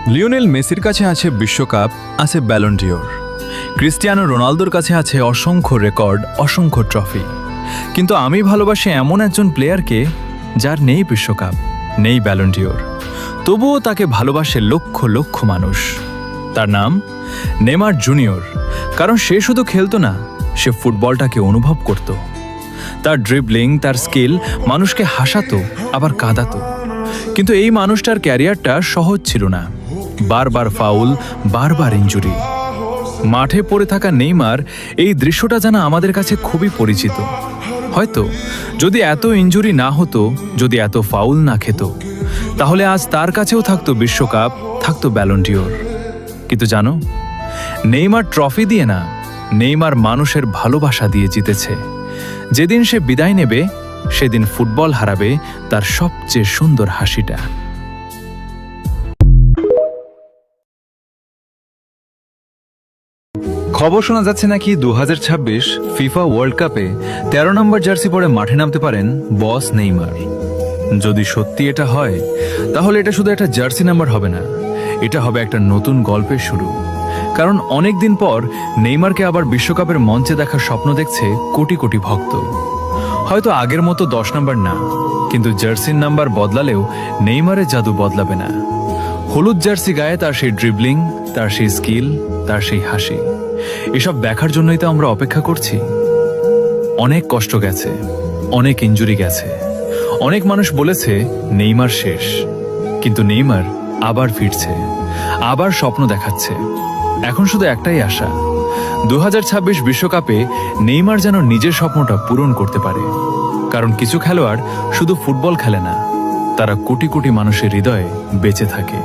Lionel মেসির কাছে আছে বিশ্বকাপ, আছে ব্যালন ডিওর। ক্রিস্টিয়ানো রোনালদোর কাছে আছে অসংখ্য রেকর্ড, অসংখ্য ট্রফি। কিন্তু আমি ভালোবাসি এমন একজন প্লেয়ারকে যার নেই বিশ্বকাপ, নেই ব্যালন ডিওর, তবুও তাকে ভালোবাসে লক্ষ লক্ষ মানুষ। তার নাম নেইমার জুনিয়র। কারণ সে শুধু খেলতো না, সে ফুটবলটাকে অনুভব করত। তার ড্রিবলিং, তার স্কিল মানুষকে হাসাতো আবার কাঁদাতো। কিন্তু এই মানুষটার ক্যারিয়ারটা সহজ ছিল না। বারবার ফাউল, বারবার ইনজুরি। মাঠে পড়ে থাকা নেইমার, এই দৃশ্যটা যেন আমাদের কাছে খুবই পরিচিত। হয়তো যদি এত ইনজুরি না হতো, যদি এত ফাউল না খেত, তাহলে আজ তার কাছেও থাকতো বিশ্বকাপ, থাকতো ব্যালন ডিওর। কিন্তু জানো, নেইমার ট্রফি দিয়ে না, নেইমার মানুষের ভালোবাসা দিয়ে জিতেছে। যেদিন সে বিদায় নেবে, সেদিন ফুটবল হারাবে তার সবচেয়ে সুন্দর হাসিটা। খবর শোনা যাচ্ছে নাকি 2026 ফিফা ওয়ার্ল্ড কাপে 13 নম্বর জার্সি পরে মাঠে নামতে পারেন বস নেইমার। যদি সত্যি এটা হয়, তাহলে এটা শুধু একটা জার্সি নাম্বার হবে না, এটা হবে একটা নতুন গল্পের শুরু। কারণ অনেক দিন পর নেইমারকে আবার বিশ্বকাপের মঞ্চে দেখার স্বপ্ন দেখছে কোটি কোটি ভক্ত। হয়তো আগের মতো 10 নম্বর না, কিন্তু জার্সির নাম্বার বদলালেও নেইমারের জাদু বদলাবে না। হলুদ জার্সি গায়ে তার সেই ড্রিবলিং, তার সেই স্কিল, তার সেই হাসি, এসব দেখার জন্যই তো আমরা অপেক্ষা করছি। অনেক কষ্ট গেছে, অনেক ইনজুরি গেছে, অনেক মানুষ বলেছে নেইমার শেষ। কিন্তু নেইমার আবার ফিরছে, আবার স্বপ্ন দেখাচ্ছে। এখন শুধু একটাই আশা, 2026 বিশ্বকাপে নেইমার যেন নিজের স্বপ্নটা পূরণ করতে পারে। কারণ কিছু খেলোয়াড় শুধু ফুটবল খেলে না, তারা কোটি কোটি মানুষের হৃদয়ে বেঁচে থাকে।